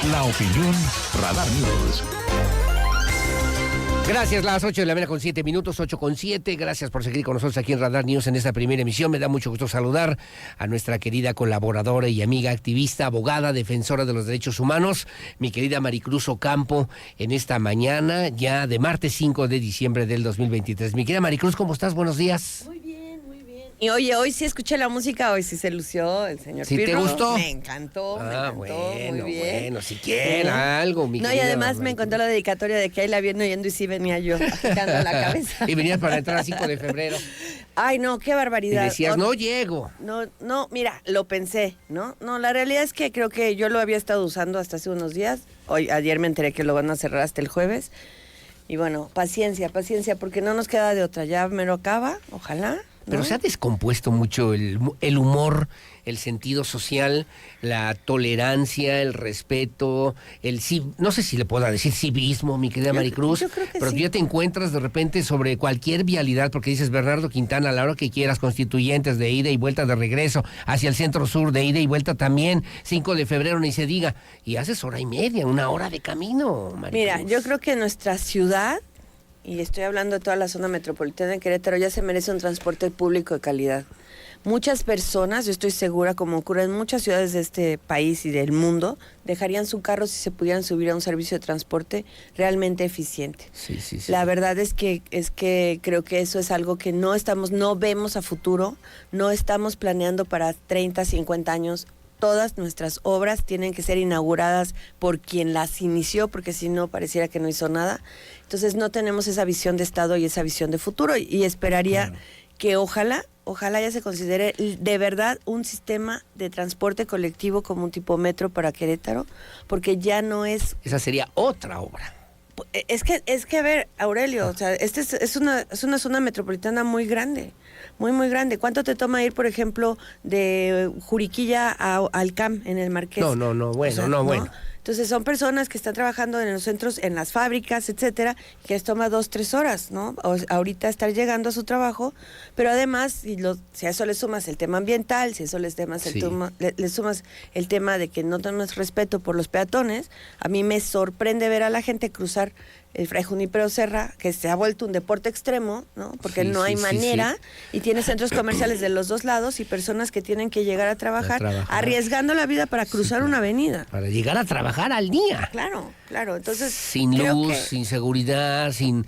La opinión Radar News. Gracias, las 8 de la mañana con 7 minutos, 8:07. Gracias por seguir con nosotros aquí en Radar News en esta primera emisión. Me da mucho gusto saludar a nuestra querida colaboradora y amiga activista, abogada, defensora de los derechos humanos, mi querida Maricruz Ocampo, en esta mañana ya de martes 5 de diciembre del 2023. Mi querida Maricruz, ¿cómo estás? Buenos días. Muy bien. Y oye, hoy sí escuché la música, hoy sí se lució el señor ¿Sí Pirro. te gustó? Me encantó, bueno, muy bien. Bueno, siquiera algo, mi No, y querida además Maricruz. me encantó la dedicatoria de que ahí la viendo yendo y sí venía yo agitando la cabeza. Y venías para entrar a 5 de febrero. Ay, no, qué Y barbaridad. decías, no llego. No, mira, lo pensé, ¿no? No, la realidad es que creo que yo lo había estado usando hasta hace unos días. Ayer me enteré que lo van a cerrar hasta el jueves. Y bueno, paciencia, porque no nos queda de otra. Ya me lo acaba, ojalá. ¿no? Pero se ha descompuesto mucho el humor, el sentido social, la tolerancia, el respeto, no sé si le puedo decir civismo, mi querida Maricruz, yo creo que pero sí. que ya te encuentras de repente sobre cualquier vialidad, porque dices Bernardo Quintana, a la hora que quieras, Constituyentes de ida y vuelta de regreso, hacia el centro sur de ida y vuelta también, 5 de febrero ni se diga, y haces hora y media, 1 hora de camino, Maricruz. Mira, yo creo que nuestra ciudad, y estoy hablando de toda la zona metropolitana de Querétaro, ya se merece un transporte público de calidad. Muchas personas, yo estoy segura, como ocurre en muchas ciudades de este país y del mundo, dejarían su carro si se pudieran subir a un servicio de transporte realmente eficiente. Sí. La verdad es que creo que eso es algo que no vemos a futuro, no estamos planeando para 30, 50 años. Todas nuestras obras tienen que ser inauguradas por quien las inició, porque si no pareciera que no hizo nada. Entonces no tenemos esa visión de Estado y esa visión de futuro, y esperaría que ojalá ya se considere de verdad un sistema de transporte colectivo como un tipo metro para Querétaro, porque ya no es... Esa sería otra obra. Es que a ver, Aurelio, o sea, es una zona metropolitana muy grande, muy grande. ¿Cuánto te toma ir, por ejemplo, de Juriquilla al CAM en el Marqués? No, bueno. Entonces son personas que están trabajando en los centros, en las fábricas, etcétera, que les toma 2-3 horas, ¿no? Ahorita estar llegando a su trabajo, pero además, si a eso le sumas el tema ambiental, si a eso le sumas el tema de que no tenemos respeto por los peatones, a mí me sorprende ver a la gente cruzar el Fray Junípero Serra, que se ha vuelto un deporte extremo, ¿no? Porque no hay manera, y tiene centros comerciales de los dos lados y personas que tienen que llegar a trabajar. Arriesgando la vida para cruzar una avenida. Para llegar a trabajar al día. Claro. Entonces, sin luz, sin seguridad, sin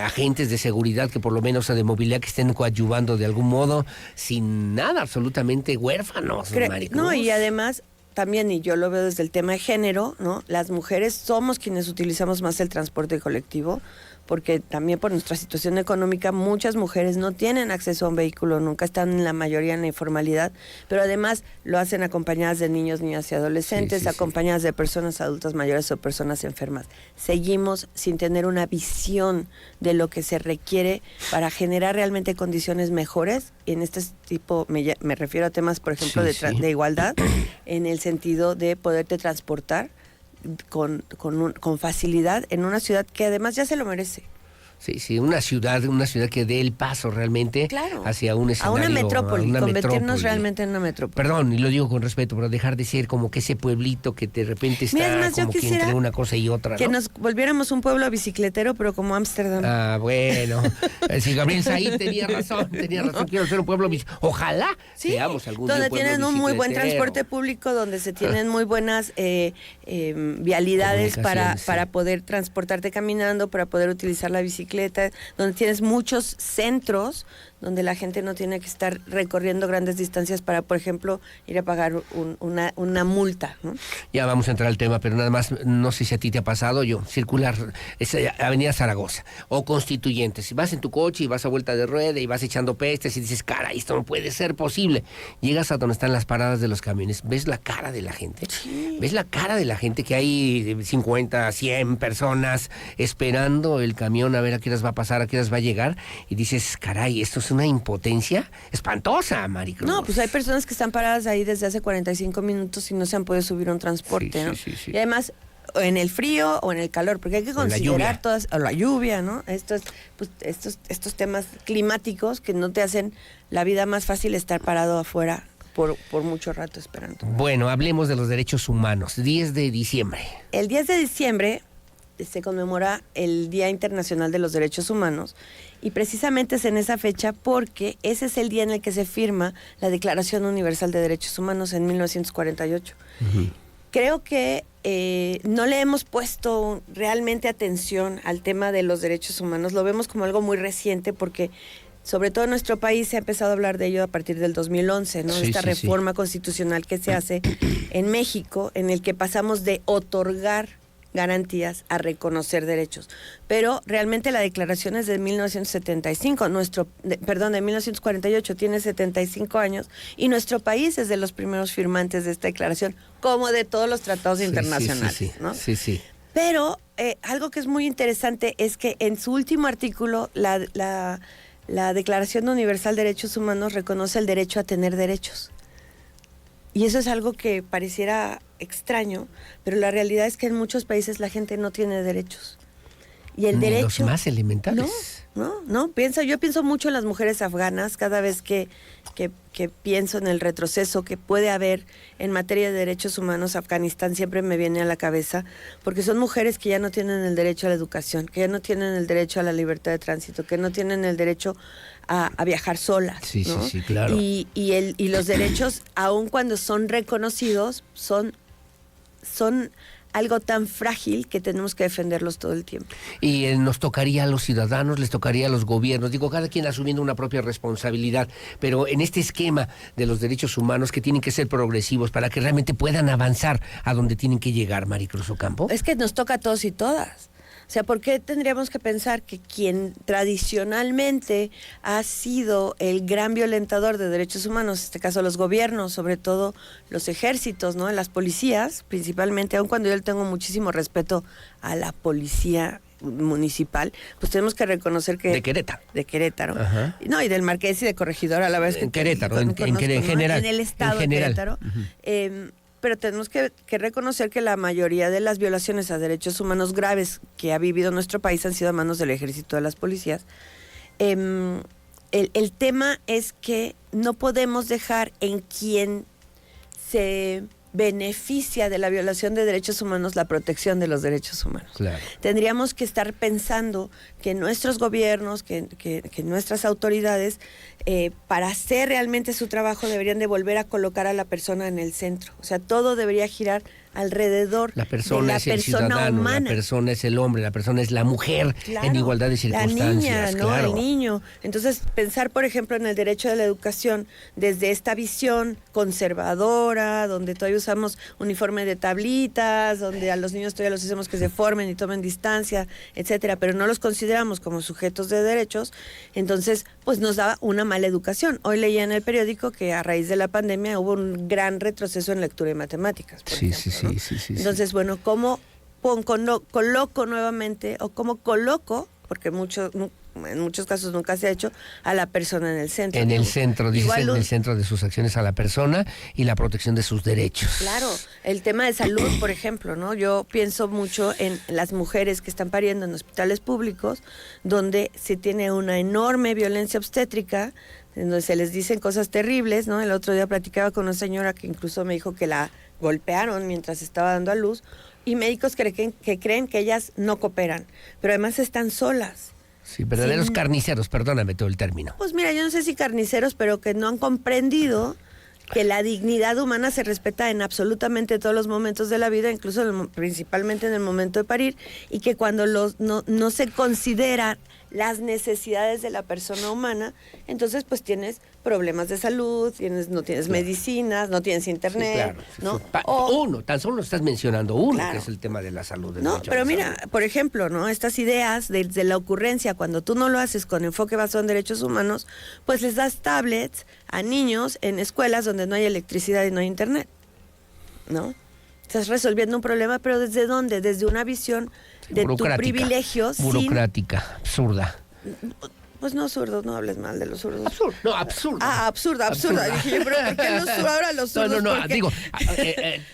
agentes de seguridad que por lo menos de movilidad que estén coadyuvando de algún modo, sin nada, absolutamente huérfanos, Maricruz. No, y además también, y yo lo veo desde el tema de género, ¿no? Las mujeres somos quienes utilizamos más el transporte colectivo, porque también por nuestra situación económica muchas mujeres no tienen acceso a un vehículo, nunca están en la mayoría en la informalidad, pero además lo hacen acompañadas de niños, niñas y adolescentes, acompañadas de personas adultas mayores o personas enfermas. Seguimos sin tener una visión de lo que se requiere para generar realmente condiciones mejores, y en este tipo me refiero a temas, por ejemplo, de igualdad, en el sentido de poderte transportar con facilidad en una ciudad que además ya se lo merece. Sí, una ciudad que dé el paso realmente hacia un escenario. A una metrópoli, convertirnos metrópoli. realmente en una metrópoli. Perdón, y lo digo con respeto, pero dejar de ser como que ese pueblito que de repente está como que entre una cosa y otra, ¿no? Que nos volviéramos un pueblo bicicletero, pero como Ámsterdam. Ah, bueno. Si Gabriel Said tenía razón. Quiero ser un pueblo bicicletero. Ojalá seamos algún día donde tienen un muy buen transporte público, donde se tienen muy buenas vialidades para poder transportarte caminando, para poder utilizar la bicicleta, donde tienes muchos centros donde la gente no tiene que estar recorriendo grandes distancias para, por ejemplo, ir a pagar una multa, ¿no? Ya vamos a entrar al tema, pero nada más, no sé si a ti te ha pasado, circular Avenida Zaragoza o Constituyentes, si vas en tu coche y vas a vuelta de rueda y vas echando pestes y dices, caray, esto no puede ser posible. Llegas a donde están las paradas de los camiones, ves la cara de la gente, ves la cara de la gente, que hay 50, 100 personas esperando el camión a ver a qué horas va a pasar, a qué horas va a llegar, y dices, caray, esto es una impotencia espantosa, Maricruz. No, pues hay personas que están paradas ahí desde hace 45 minutos y no se han podido subir a un transporte, ¿no? Sí. Y además, en el frío o en el calor, porque hay que considerar todas, o la lluvia, ¿no? Estos temas climáticos que no te hacen la vida más fácil estar parado afuera por mucho rato esperando. Bueno, hablemos de los derechos humanos. 10 de diciembre. El 10 de diciembre se conmemora el Día Internacional de los Derechos Humanos y precisamente es en esa fecha porque ese es el día en el que se firma la Declaración Universal de Derechos Humanos en 1948. Uh-huh. Creo que no le hemos puesto realmente atención al tema de los derechos humanos, lo vemos como algo muy reciente porque sobre todo en nuestro país se ha empezado a hablar de ello a partir del 2011, ¿no? Sí, esta reforma constitucional que se hace en México, en el que pasamos de otorgar garantías a reconocer derechos. Pero realmente la declaración es de 1975, de 1948, tiene 75 años, y nuestro país es de los primeros firmantes de esta declaración, como de todos los tratados internacionales, ¿no? Sí. Pero algo que es muy interesante es que en su último artículo, la Declaración Universal de Derechos Humanos reconoce el derecho a tener derechos. Y eso es algo que pareciera extraño, pero la realidad es que en muchos países la gente no tiene derechos. Y el derecho... Los más elementales. No. Yo pienso mucho en las mujeres afganas cada vez que pienso en el retroceso que puede haber en materia de derechos humanos. Afganistán siempre me viene a la cabeza, porque son mujeres que ya no tienen el derecho a la educación, que ya no tienen el derecho a la libertad de tránsito, que no tienen el derecho a viajar solas. ¿no? Sí, claro. Y los derechos, aun cuando son reconocidos, son algo tan frágil que tenemos que defenderlos todo el tiempo. Y nos tocaría a los ciudadanos, les tocaría a los gobiernos, cada quien asumiendo una propia responsabilidad, pero en este esquema de los derechos humanos que tienen que ser progresivos para que realmente puedan avanzar a donde tienen que llegar, Maricruz Ocampo. Es que nos toca a todos y todas. O sea, ¿por qué tendríamos que pensar que quien tradicionalmente ha sido el gran violentador de derechos humanos, en este caso los gobiernos, sobre todo los ejércitos, ¿no? Las policías, principalmente, aun cuando yo le tengo muchísimo respeto a la policía municipal, pues tenemos que reconocer que... De Querétaro. Ajá. No, y del Marqués y de Corregidor a la vez. En Querétaro, en general. En el estado de Querétaro. Uh-huh. Pero tenemos que reconocer que la mayoría de las violaciones a derechos humanos graves que ha vivido nuestro país han sido a manos del ejército, de las policías. El tema es que no podemos dejar en quien se beneficia de la violación de derechos humanos la protección de los derechos humanos. Claro. Tendríamos que estar pensando que nuestros gobiernos, que nuestras autoridades, para hacer realmente su trabajo, deberían de volver a colocar a la persona en el centro. O sea, todo debería girar alrededor la persona de la es el persona ciudadano, humana. La persona es el hombre, la persona es la mujer, claro, en igualdad de circunstancias. La niña, ¿no? Claro. El niño. Entonces, pensar, por ejemplo, en el derecho de la educación desde esta visión conservadora, donde todavía usamos uniforme de tablitas, donde a los niños todavía los hacemos que se formen y tomen distancia, etcétera, pero no los consideramos como sujetos de derechos, entonces, pues nos da una mala educación. Hoy leía en el periódico que a raíz de la pandemia hubo un gran retroceso en lectura y matemáticas. Sí. Entonces, bueno, ¿cómo coloco nuevamente o cómo coloco, porque en muchos casos nunca se ha hecho, a la persona en el centro? En el centro, dices, en el centro de sus acciones a la persona y la protección de sus derechos. Claro, el tema de salud, por ejemplo, ¿no? Yo pienso mucho en las mujeres que están pariendo en hospitales públicos, donde se tiene una enorme violencia obstétrica, en donde se les dicen cosas terribles, ¿no? El otro día platicaba con una señora que incluso me dijo que la golpearon mientras estaba dando a luz, y médicos que creen que ellas no cooperan, pero además están solas. Sí, verdaderos carniceros, perdóname todo el término. Pues mira, yo no sé si carniceros, pero que no han comprendido que la dignidad humana se respeta en absolutamente todos los momentos de la vida, incluso principalmente en el momento de parir, y que cuando no se consideran las necesidades de la persona humana, entonces pues tienes problemas de salud, no tienes medicinas, no tienes internet, ¿no? Tan solo estás mencionando uno, claro, que es el tema de la salud. No, pero mira, por ejemplo, ¿no? Estas ideas de la ocurrencia, cuando tú no lo haces con enfoque basado en derechos humanos, pues les das tablets a niños en escuelas donde no hay electricidad y no hay internet, ¿no? Estás resolviendo un problema, pero ¿desde dónde? Desde una visión de tu privilegio. Burocrática, absurda. Pues no zurdos, no hables mal de los zurdos. Absurda. Ah, absurda. Dije yo, pero ¿por qué ahora los zurdos? Digo,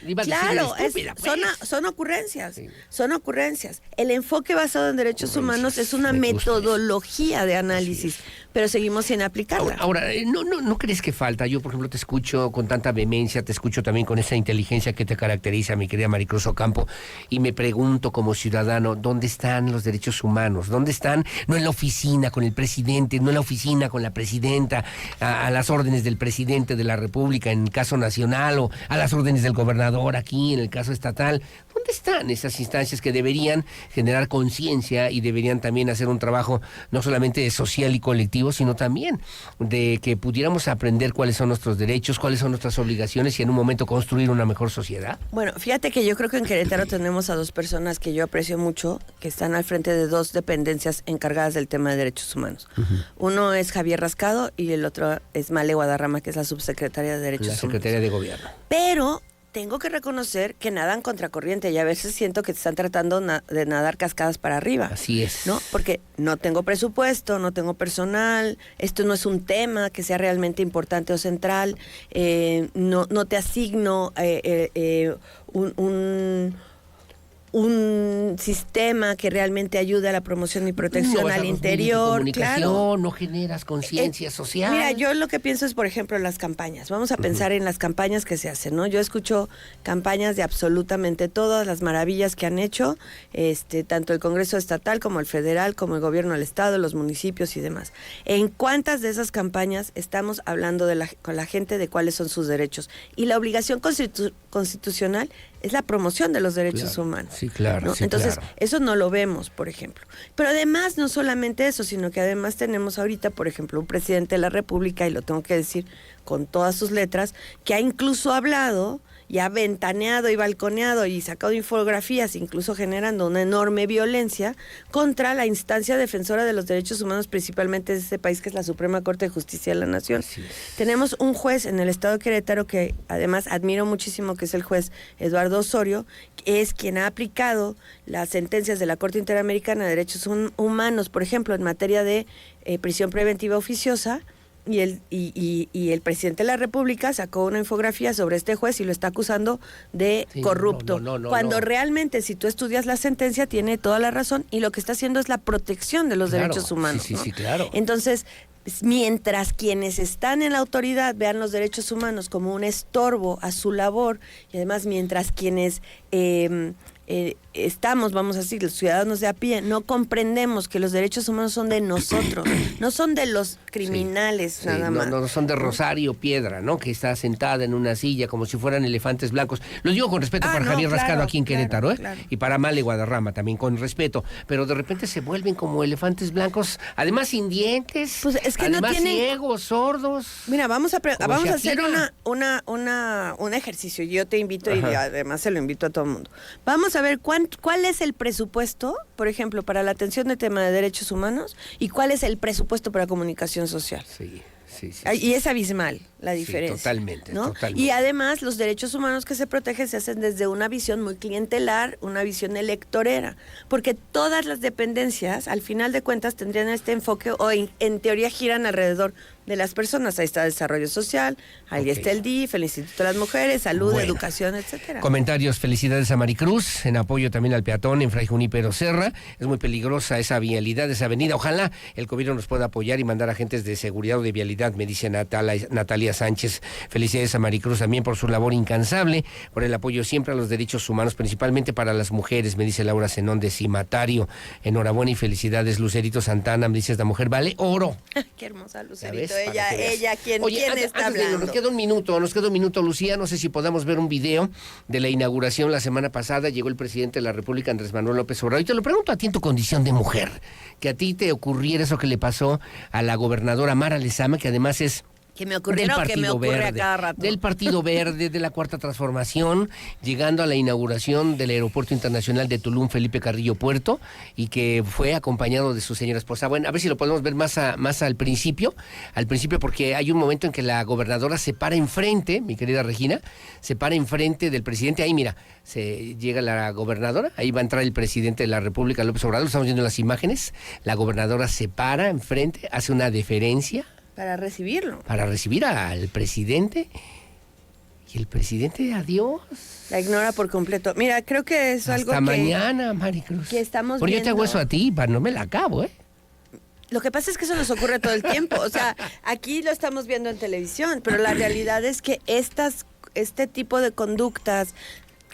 iba a claro, decir estúpida, pues. son ocurrencias, Sí. son ocurrencias. El enfoque basado en derechos humanos es una metodología de análisis. pero seguimos sin aplicarla. Ahora, ¿no crees que falta? Yo, por ejemplo, te escucho con tanta vehemencia, te escucho también con esa inteligencia que te caracteriza, mi querida Maricruz Ocampo, y me pregunto como ciudadano, ¿dónde están los derechos humanos? ¿Dónde están? No en la oficina con el presidente, no en la oficina con la presidenta, a las órdenes del presidente de la República en el caso nacional, o a las órdenes del gobernador aquí en el caso estatal. ¿Dónde están esas instancias que deberían generar conciencia y deberían también hacer un trabajo no solamente social y colectivo, sino también de que pudiéramos aprender cuáles son nuestros derechos, cuáles son nuestras obligaciones y en un momento construir una mejor sociedad? Bueno, fíjate que yo creo que en Querétaro tenemos a dos personas que yo aprecio mucho, que están al frente de dos dependencias encargadas del tema de derechos humanos. Uno es Javier Rascado y el otro es Male Guadarrama, que es la subsecretaria de Derechos Humanos. La Secretaría de Gobierno. Pero tengo que reconocer que nadan contracorriente y a veces siento que te están tratando de nadar cascadas para arriba. Así es. ¿No? Porque no tengo presupuesto, no tengo personal, esto no es un tema que sea realmente importante o central, no te asigno un sistema que realmente ayude a la promoción y protección al interior. Claro. No generas conciencia social. Mira, yo lo que pienso es, por ejemplo, las campañas. Vamos a pensar en las campañas que se hacen, ¿no? Yo escucho campañas de absolutamente todas las maravillas que han hecho, tanto el Congreso Estatal como el Federal, como el Gobierno del Estado, los municipios y demás. ¿En cuántas de esas campañas estamos hablando con la gente de cuáles son sus derechos? Y la obligación constitucional es la promoción de los derechos humanos. Sí, claro. ¿no? Sí, entonces, claro. eso no lo vemos, por ejemplo. Pero además, no solamente eso, sino que además tenemos ahorita, por ejemplo, un presidente de la República, y lo tengo que decir con todas sus letras, que ha incluso hablado y ha ventaneado y balconeado y sacado infografías, incluso generando una enorme violencia contra la instancia defensora de los derechos humanos, principalmente de este país, que es la Suprema Corte de Justicia de la Nación. Tenemos un juez en el estado de Querétaro que además admiro muchísimo, que es el juez Eduardo Osorio, que es quien ha aplicado las sentencias de la Corte Interamericana de Derechos Humanos, por ejemplo, en materia de prisión preventiva oficiosa. Y el presidente de la República sacó una infografía sobre este juez y lo está acusando de corrupto. Cuando realmente, si tú estudias la sentencia, tiene toda la razón, y lo que está haciendo es la protección de los derechos humanos. Sí, claro. Entonces, mientras quienes están en la autoridad vean los derechos humanos como un estorbo a su labor, y además mientras quienes estamos, vamos a decir, los ciudadanos de a pie, no comprendemos que los derechos humanos son de nosotros, no son de los criminales nada más. No son de Rosario Piedra, ¿no? Que está sentada en una silla como si fueran elefantes blancos. Lo digo con respeto para Javier Rascado aquí en Querétaro, claro. Y para Male Guadarrama también con respeto, pero de repente se vuelven como elefantes blancos, además sin dientes, pues es que además no tienen... ciegos, sordos. Mira, vamos a hacer un ejercicio. Yo te invito, y además se lo invito a todo el mundo. Vamos a ver cuál es el presupuesto, por ejemplo, para la atención del tema de derechos humanos, y cuál es el presupuesto para comunicación social. Sí. Y es abismal la diferencia. Totalmente. Y además los derechos humanos que se protegen se hacen desde una visión muy clientelar, una visión electorera, porque todas las dependencias, al final de cuentas, tendrían este enfoque, o en teoría giran alrededor de las personas. Ahí está el desarrollo social, ahí está el DIF, el Instituto de las Mujeres, salud, educación, etcétera. Comentarios, felicidades a Maricruz, en apoyo también al peatón en Fray Junípero Serra. Es muy peligrosa esa vialidad, esa avenida. Ojalá el gobierno nos pueda apoyar y mandar agentes de seguridad o de vialidad, me dice Natalia Sánchez. Felicidades a Maricruz también por su labor incansable, por el apoyo siempre a los derechos humanos, principalmente para las mujeres, me dice Laura Zenón de Cimatario. Enhorabuena y felicidades. Lucerito Santana, me dice esta mujer, vale oro. Qué hermosa Lucerito. Ella, ¿quién está hablando? Nos queda un minuto, Lucía. No sé si podamos ver un video de la inauguración la semana pasada. Llegó el presidente de la República, Andrés Manuel López Obrador. Y te lo pregunto a ti en tu condición de mujer, que a ti te ocurriera eso que le pasó a la gobernadora Mara Lezama, que además es que me ocurriera o que me ocurre a cada rato. Del Partido Verde, de la Cuarta Transformación, llegando a la inauguración del Aeropuerto Internacional de Tulum Felipe Carrillo Puerto, y que fue acompañado de su señora esposa. Bueno, a ver si lo podemos ver más al principio, porque hay un momento en que la gobernadora se para enfrente, mi querida Regina, se para enfrente del presidente. Ahí mira, se llega la gobernadora, ahí va a entrar el presidente de la República, López Obrador, estamos viendo las imágenes. La gobernadora se para enfrente, hace una deferencia para recibirlo. Para recibir al presidente. Y el presidente, adiós. La ignora por completo. Mira, creo que es algo que... Hasta mañana, Maricruz. Que estamos Porque viendo... yo te hago eso a ti, no me la acabo, ¿eh? Lo que pasa es que eso nos ocurre todo el tiempo. O sea, aquí lo estamos viendo en televisión, pero la realidad es que este tipo de conductas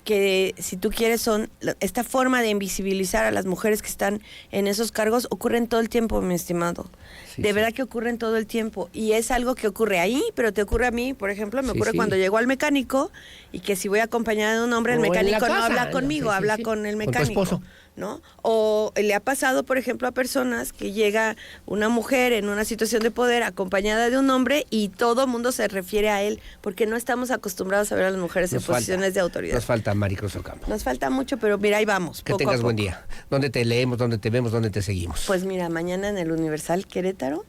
que, si tú quieres, son esta forma de invisibilizar a las mujeres que están en esos cargos, ocurren todo el tiempo, mi estimado. Sí, De sí. verdad que ocurren todo el tiempo. Y es algo que ocurre ahí, pero te ocurre a mí, por ejemplo, me Sí, ocurre sí. cuando llego al mecánico y que si voy acompañada de un hombre, el O en la mecánico no casa, habla conmigo, sí, sí, habla sí. con el Con tu mecánico. esposo. ¿No? O le ha pasado, por ejemplo, a personas que llega una mujer en una situación de poder acompañada de un hombre y todo mundo se refiere a él, porque no estamos acostumbrados a ver a las mujeres en posiciones de autoridad. Nos falta Maricruz Ocampo. Nos falta mucho, pero mira, ahí vamos. Que poco tengas a buen poco. día. ¿Dónde te leemos? ¿Dónde te vemos? ¿Dónde te seguimos? Pues mira, mañana en el Universal Querétaro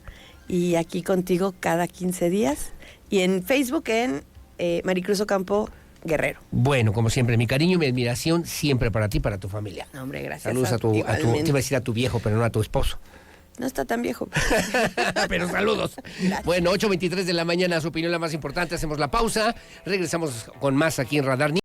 y aquí contigo cada 15 días y en Facebook en Maricruz Ocampo Guerrero. Bueno, como siempre, mi cariño y mi admiración siempre para ti y para tu familia. No, hombre, gracias. Saludos a tu, igualmente. te iba a decir a tu viejo, pero no a tu esposo. No está tan viejo. Pero saludos. Gracias. Bueno, 8:23 de la mañana, su opinión la más importante. Hacemos la pausa. Regresamos con más aquí en Radar News.